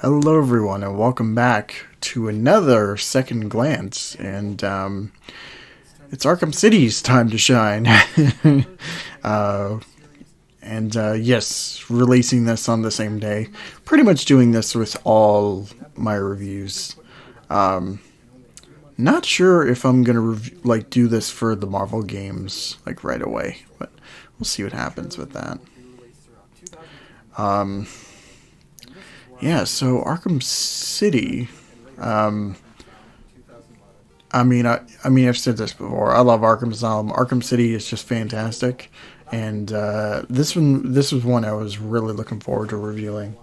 Hello, everyone, and welcome back to another Second Glance. And it's Arkham City's time to shine. Yes, releasing this on the same day. Pretty much doing this with all my reviews. Not sure if I'm gonna do this for the Marvel games right away, but we'll see what happens with that. Yeah, so Arkham City. I've said this before. I love Arkham Asylum. Arkham City is just fantastic, and this was one I was really looking forward to reviewing.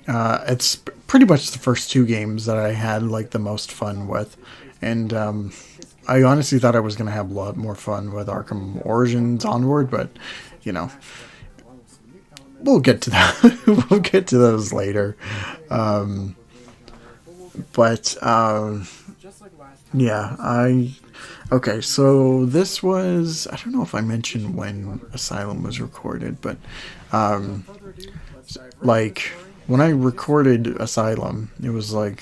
It's pretty much the first two games that I had the most fun with, and I honestly thought I was gonna have a lot more fun with Arkham Origins onward, but you know. We'll get to that. We'll get to those later. Okay, so this was, I don't know if I mentioned when Asylum was recorded, but when I recorded Asylum, it was I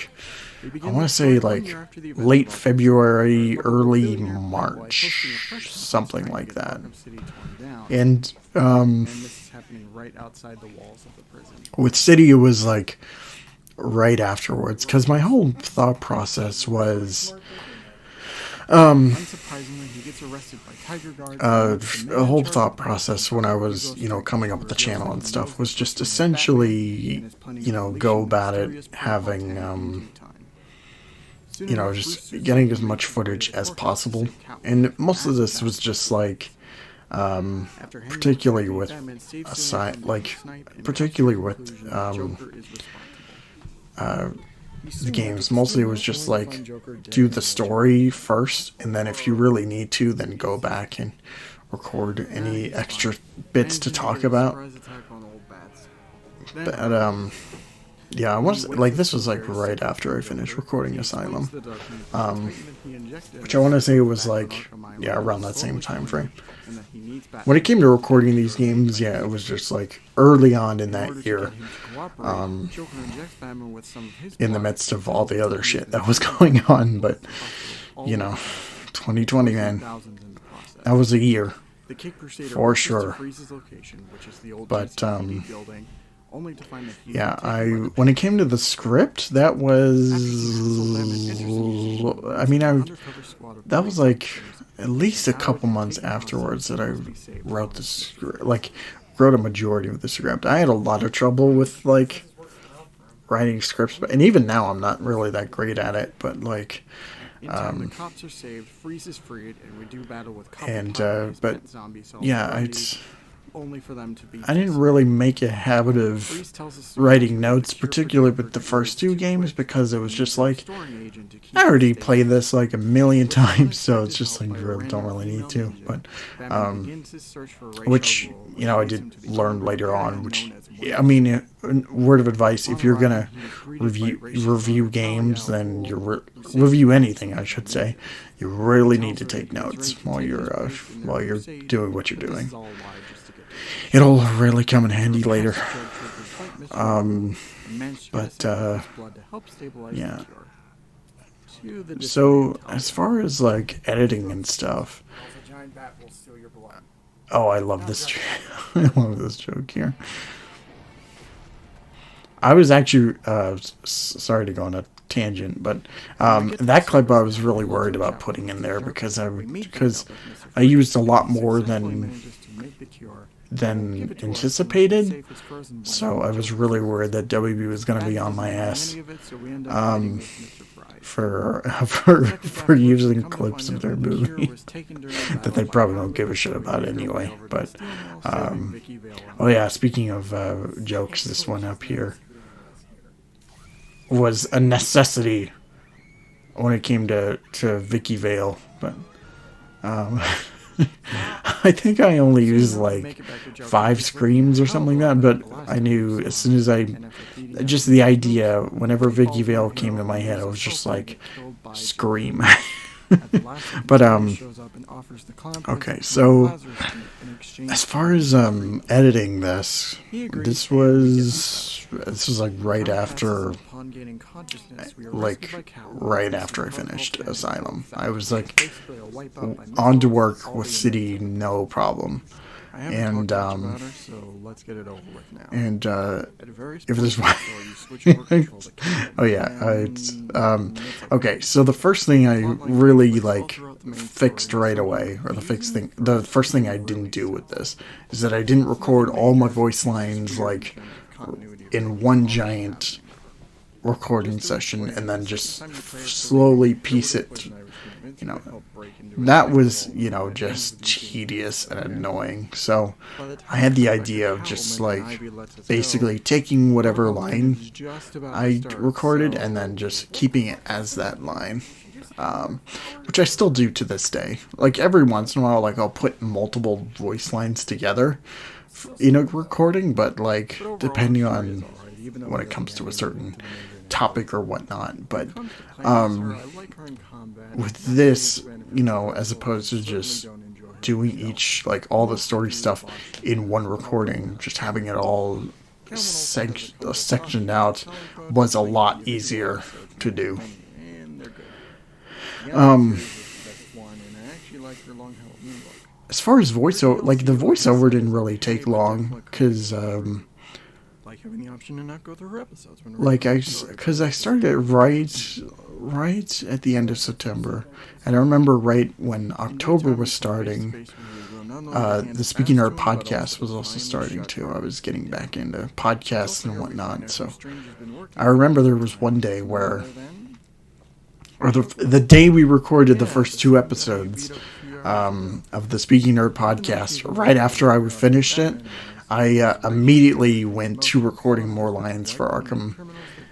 want to say late February, early March, something like that. And right outside the walls of the prison. With City, it was right afterwards, because my whole thought process was Unsurprisingly, he gets arrested by Tiger Guards. a whole thought process when I was coming up with the channel and stuff was just essentially go about it having just getting as much footage as possible, and most of this was just particularly with the games. Mostly it was just do the story first, and then if you really need to, then go back and record any extra bits to talk about. But yeah, I was this was right after I finished recording Asylum, which I want to say was around that same time frame. When it came to recording these games, yeah, it was just early on in that year, in the midst of all the other shit that was going on. But 2020, man, that was a year for sure. But when it came to the script, that was, that was at least a couple months afterwards that I wrote the script, wrote a majority of the script. I had a lot of trouble with writing scripts, and even now I'm not really that great at it. But the cops are saved, Freeze is freed, and we do battle with only for them to be. I didn't really make a habit of writing notes, particularly with the first two games, because it was just I already played this a million times, so it's just don't really need to. But which I did learn later on. Which word of advice: if you're gonna review games, then review anything, I should say, you really need to take notes while you're doing what you're doing. It'll really come in handy later. Yeah. So, as far as editing and stuff, I love this. I love this joke here. I was actually sorry to go on a tangent, but that clip I was really worried about putting in there because I used a lot more than anticipated, so I was really worried that WB was going to be on my ass for using clips of their movie that they probably don't give a shit about anyway. But speaking of jokes, this one up here was a necessity when it came to Vicky Vale, but I think I only used 5 screams or something like that, but I knew as soon as just the idea, whenever Vicky Vale came to my head, I was just scream. But okay, so as far as editing this was like right after I finished Asylum. I was like on to work with City, no problem. And so let's get it over with now. And if there's one, oh yeah, it's okay. So the first thing I really like fixed right away, or the first thing I didn't do with this is that I didn't record all my voice lines like in one giant recording session and then just slowly piece it. That was, just tedious and annoying. So I had the idea of just like basically taking whatever line I recorded and then just keeping it as that line, which I still do to this day. Like every once in a while, like I'll put multiple voice lines together in a recording, but like depending on when it comes to a certain topic or whatnot. But with this, as opposed to just doing each, like all the story stuff in one recording, just having it all sectioned out was a lot easier to do. As far as voiceover, like the voiceover didn't really take long because having the option to not go through episodes. Because I started it right at the end of September, and I remember right when October was starting, the Speaking Art podcast was also starting too. I was getting back into podcasts and whatnot, so I remember there was one day where, or the day we recorded the first 2 episodes of the Speaking Art podcast, right after I finished it, I immediately went to recording more lines for Arkham,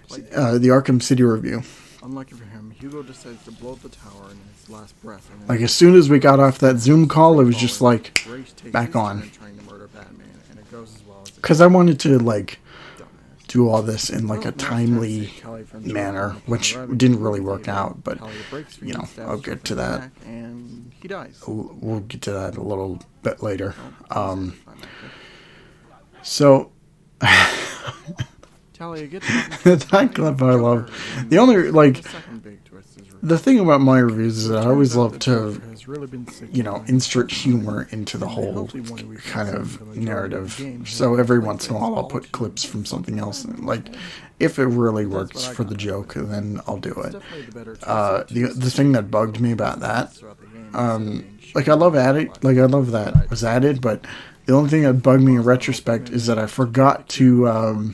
the Arkham City review. Unlucky for him, Hugo decides to blow up the tower in his last breath. Like as soon as we got off that Zoom call, it was just like back on. Because I wanted to like do all this in like a timely manner, which didn't really work out. But I'll get to that. And he dies. We'll get to that a little bit later. So, that clip I love. The only, the thing about my reviews is that I always love to, insert humor into the whole kind of narrative. So every once in a while I'll put clips from something else. And, like, if it really works for the joke, then I'll do it. The thing that bugged me about that, I love that it was added, but the only thing that bugged me in retrospect is that I forgot to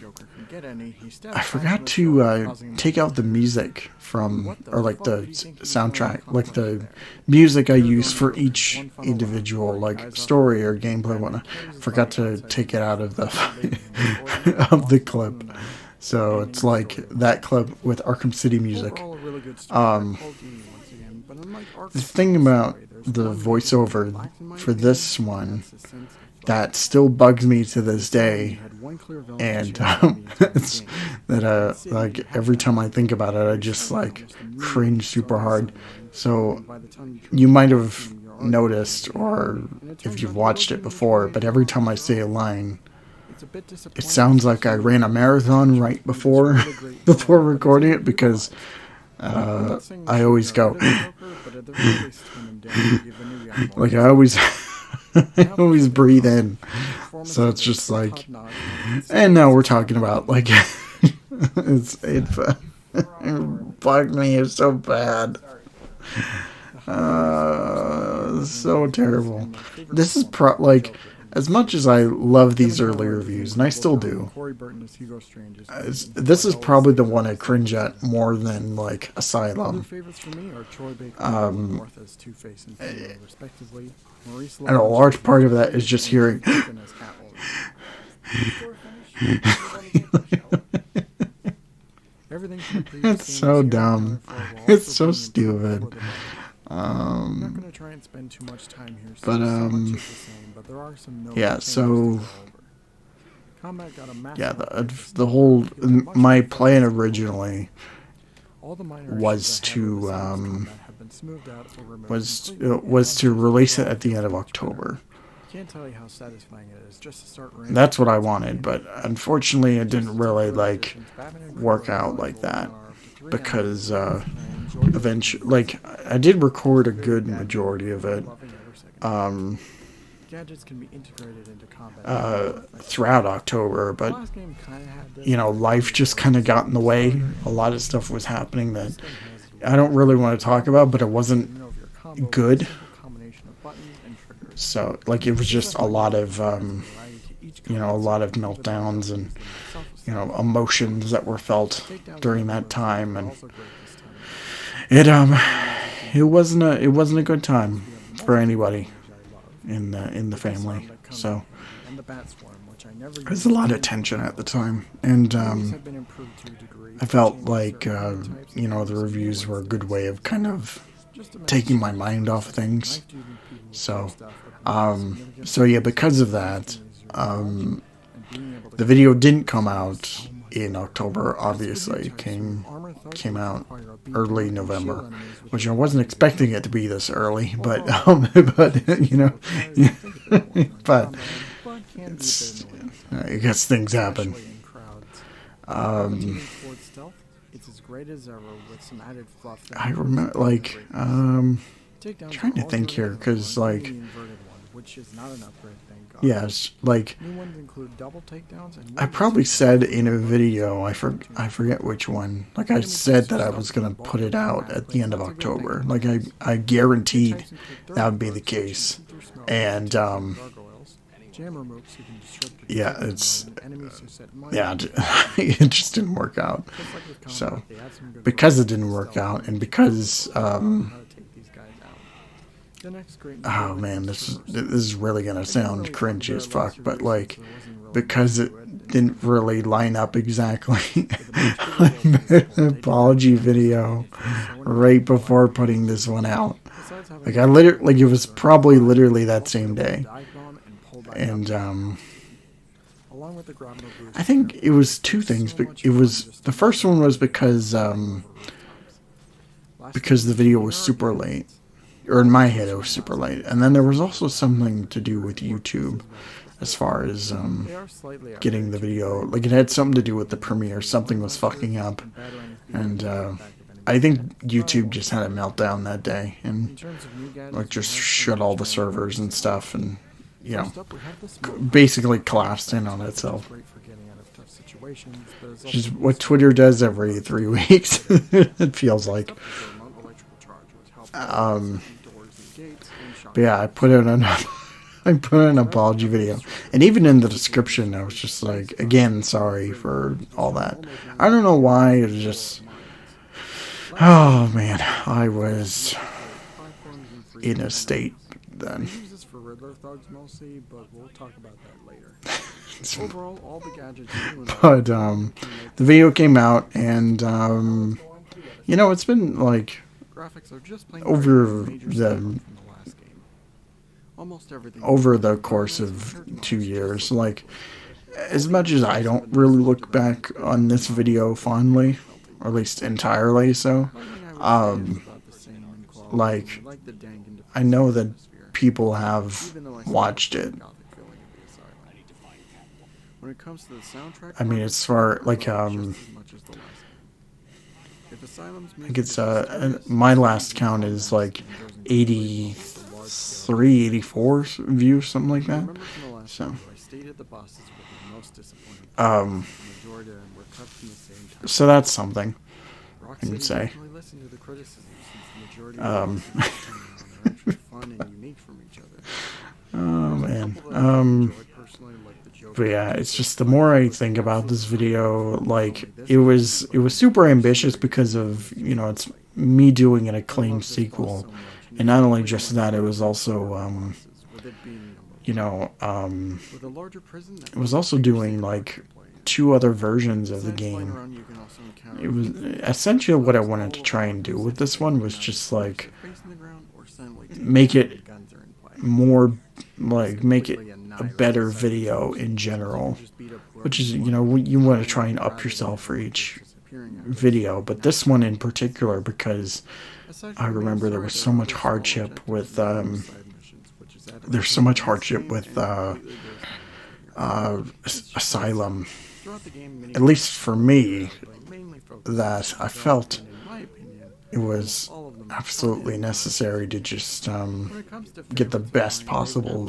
take out the music from, or like the soundtrack, like the music I use for each individual like story or gameplay one. I forgot to take it out of the of the clip. So it's like that clip with Arkham City music. The thing about the voiceover for this one that still bugs me to this day, and it's that like every time I think about it, I just like cringe super hard. So you might have noticed, or if you've watched it before, but every time I say a line, it sounds like I ran a marathon right before recording it, because I always go like I always breathe in, so it's just like, and now we're talking about like it bugged me. It's so bad, so terrible. This is as much as I love these early reviews, and I still do, this is probably the one I cringe at more than like Asylum. And a large part of that is just hearing it's so dumb. It's so stupid. I'm not going to try and spend too much time here. But there are some the whole, my plan originally was to been smoothed out or removed was to release it at the end of October. Can't tell you how satisfying it is just to start. That's what I wanted, but unfortunately it didn't really like work out like that because eventually, like, I did record a good majority of it Gadgets can be integrated into combat throughout October, but you know, life just kind of got in the way. A lot of stuff was happening that I don't really want to talk about, but it wasn't good. So, like, it was just a lot of, you know, a lot of meltdowns and, you know, emotions that were felt during that time, and it wasn't a good time for anybody in the family. So there's a lot of tension at the time, and I felt like you know, the reviews were a good way of kind of taking my mind off things. So yeah, because of that, the video didn't come out in October. Obviously, it came out early November, which I wasn't expecting it to be this early, but you know, but it's, I guess things happen. I remember, like, trying to think here, because, like, yes, like, I probably said in a video, I forget which one, like, I said that I was going to put it out at the end of October. Like, I guaranteed that would be the case. And, yeah, it just didn't work out. So, because it didn't work out, and because, oh man, this is really gonna sound cringy as fuck, but like, because it didn't really line up exactly, I made an apology video right before putting this one out. Like, I literally, like, it was probably literally that same day, and I think it was two things. But it was, the first one was because the video was super late. Or in my head, it was super late. And then there was also something to do with YouTube, as far as getting the video. Like, it had something to do with the premiere. Something was fucking up. And I think YouTube just had a meltdown that day. And, like, just shut all the servers and stuff. And, you know, basically collapsed in on itself. Which is what Twitter does every 3 weeks, it feels like. But yeah, I put in an apology video, and even in the description, I was just like, again, sorry for all that. I don't know why. It was just, oh man, I was in a state then. But the video came out, and you know, it's been like over the course of 2 years, like, as much as I don't really look back on this video fondly, or at least entirely so, like, I know that people have watched it. I mean, it's far, like, I think it's, my last count is like 83, 84 views, something like that. So that's something I can say. Oh man. But yeah, it's just, the more I think about this video, like, it was super ambitious because of, you know, it's me doing an acclaimed sequel, and not only just that, it was also, you know, it was also doing like 2 other versions of the game. It was essentially what I wanted to try and do with this one was just like make it more, like, make it a better video in general, which is, you know, you want to try and up yourself for each video, but this one in particular because I remember there was so much hardship with there's so much hardship with Asylum, at least for me, that I felt it was absolutely necessary to just get the best possible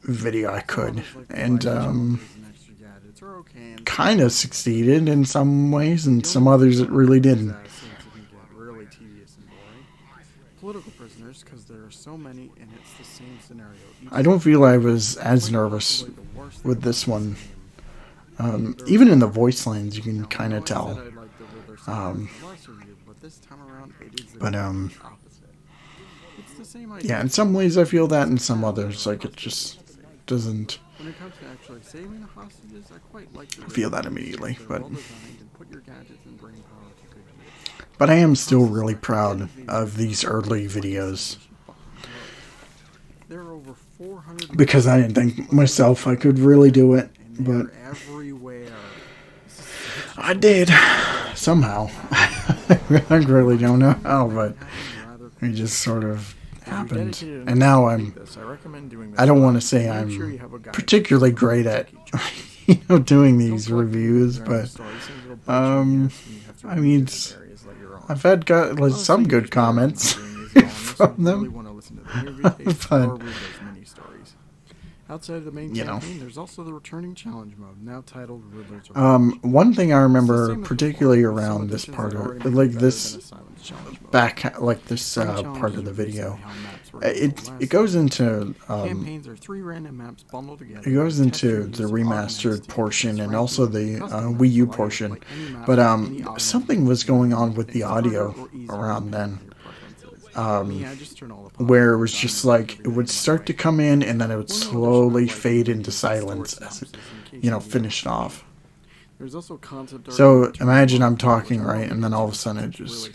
video I could, and kind of succeeded in some ways, and some others it really didn't. Political prisoners, because there are so many, and it's the same scenario. I don't feel I was as nervous with this one. Even in the voice lines, you can kind of tell. But yeah, in some ways I feel that, in some others, like, it just doesn't feel that immediately. But I am still really proud of these early videos, because I didn't think myself I could really do it, but I did somehow. I really don't know how, but it just sort of happened. And now I don't want to say I'm particularly great at doing these reviews, but I mean, I've had some good comments from them. But outside of the main campaign, there's also the returning challenge mode, now titled Riddler's one thing I remember particularly around this part of, like, this back, like, this part of the video, it goes into campaigns are 3 random maps bundled together. it goes into the remastered portion and also the Wii U portion, but something was going on with the audio around then, where it was just like it would start to come in and then it would slowly fade into silence as it, finished off. So imagine I'm talking, right, and then all of a sudden it just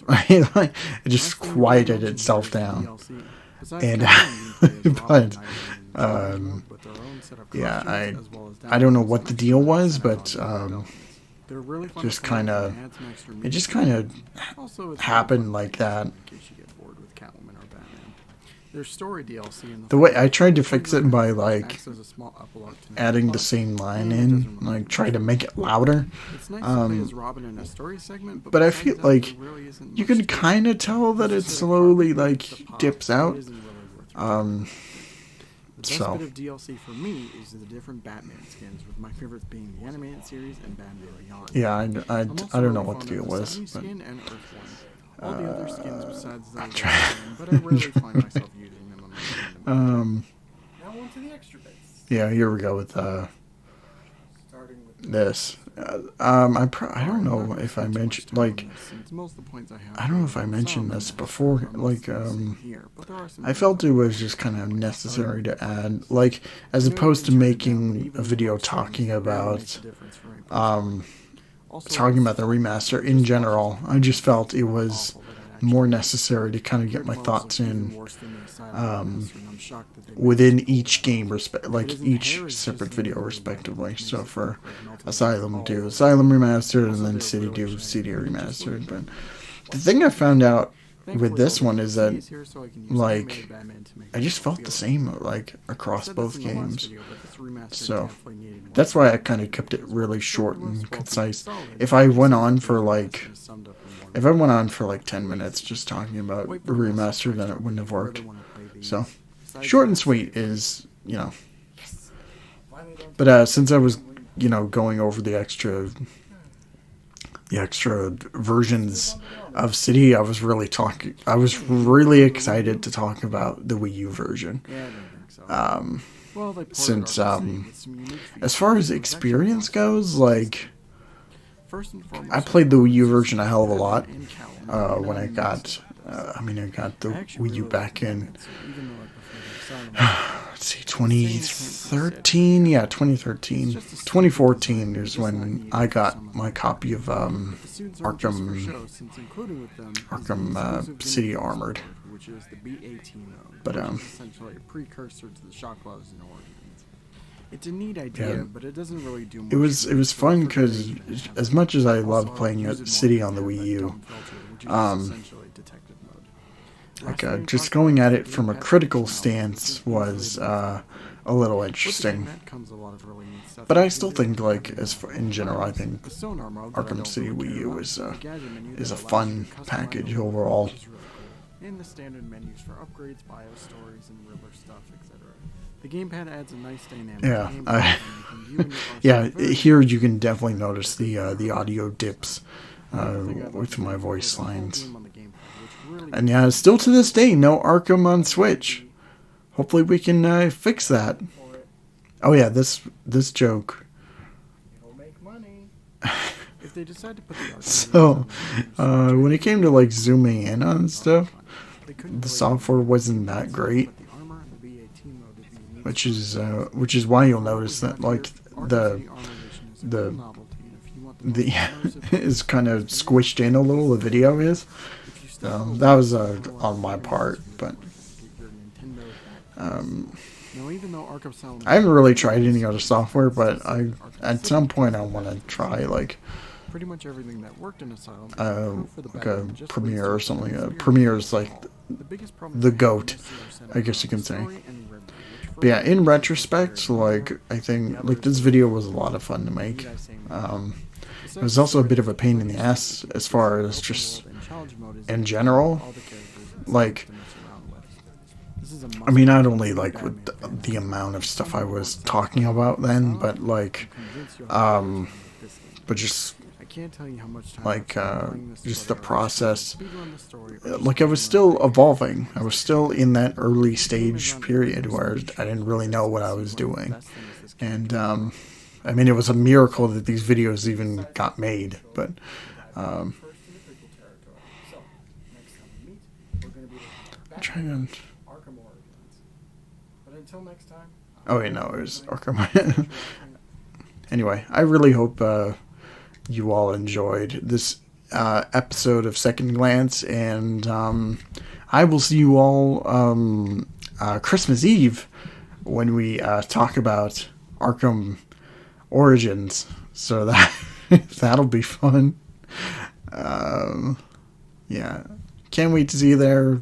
it just quieted itself down, and but yeah, I don't know what the deal was, but it just kind of happened like that. There's story DLC the way I tried to fix it by, like, adding the same line in, like, try to make it louder. But I feel like you can kind of tell that it slowly, like, dips out. So bit of DLC for me is the different Batman skins, with my favorites being the animated series and Batman Beyond. Yeah, I don't know what the deal was. But, skin and Earth one. All the other skins besides those, but I really find myself using them on my now on to the extra bits. Yeah, here we go with this. I don't know if I mentioned, like, I don't know if I mentioned this before, like, I felt it was just kind of necessary to add, like, as opposed to making a video talking about the remaster in general, I just felt it was more necessary to kind of get my thoughts in within each game, like each separate video respectively. So for Asylum, do Asylum Remastered, and then City do City Remastered. But the thing I found out with this one is that, like, I just felt the same, like, across both games. So that's why I kind of kept it really short and concise. If I went on for like 10 minutes just talking about the remaster, then it wouldn't have worked. So short and sweet is, but since I was, going over the extra versions of City, I was really excited to talk about the Wii U version. Since as far as experience goes, like, I played the Wii U version a hell of a lot when I got the Wii U back in 2013. Yeah, 2013. 2014 is when I got my copy of Arkham City Armored. But essentially a precursor to the shock gloves and organs. It's a neat idea, Yeah. but it doesn't really do much. It was fun because as much as I loved playing City on the Wii U, like just going at it from a critical stance was a little interesting. But I still think, like, in general, I think Arkham City Wii U is a fun package overall. In the standard menus for upgrades, BIOS stories, and Riddler stuff, etc. The gamepad adds a nice dynamic. Yeah, here you can definitely notice the audio dips with my voice lines. And yeah, still to this day, no Arkham on Switch. Hopefully we can fix that. Oh yeah, this joke. It'll make money. If they decide to put the So, when it came to like zooming in on stuff, the software wasn't that great. Which is why you'll notice that like the is kind of squished in a little. The video is. That was on my part, but I haven't really tried any other software, but at some point I want to try like pretty much everything that worked in Asylum, like a Premiere or something. Premiere is like the GOAT, I guess you can say. But yeah, in retrospect, like I think like this video was a lot of fun to make. It was also a bit of a pain in the ass as far as just in general. Like, I mean, not only like with the amount of stuff I was talking about then, but like, but just like just the process. Like I was still evolving. I was still in that early stage period where I didn't really know what I was doing, and I mean, it was a miracle that these videos even got made. But I'm trying to. Oh wait, no, it was Arkham. Anyway, I really hope you all enjoyed this episode of Second Glance, and I will see you all Christmas Eve when we talk about Arkham Origins. So that'll be fun. Yeah, can't wait to see you there.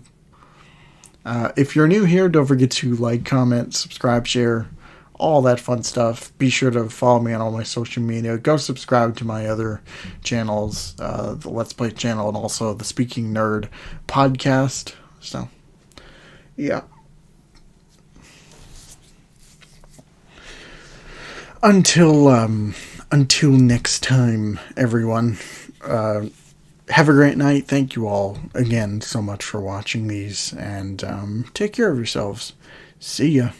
If you're new here, don't forget to like, comment, subscribe, share, all that fun stuff. Be sure to follow me on all my social media. Go subscribe to my other channels, the Let's Play channel, and also the Speaking Nerd podcast. So, yeah. Until next time, everyone. Have a great night. Thank you all again so much for watching these, and take care of yourselves. See ya.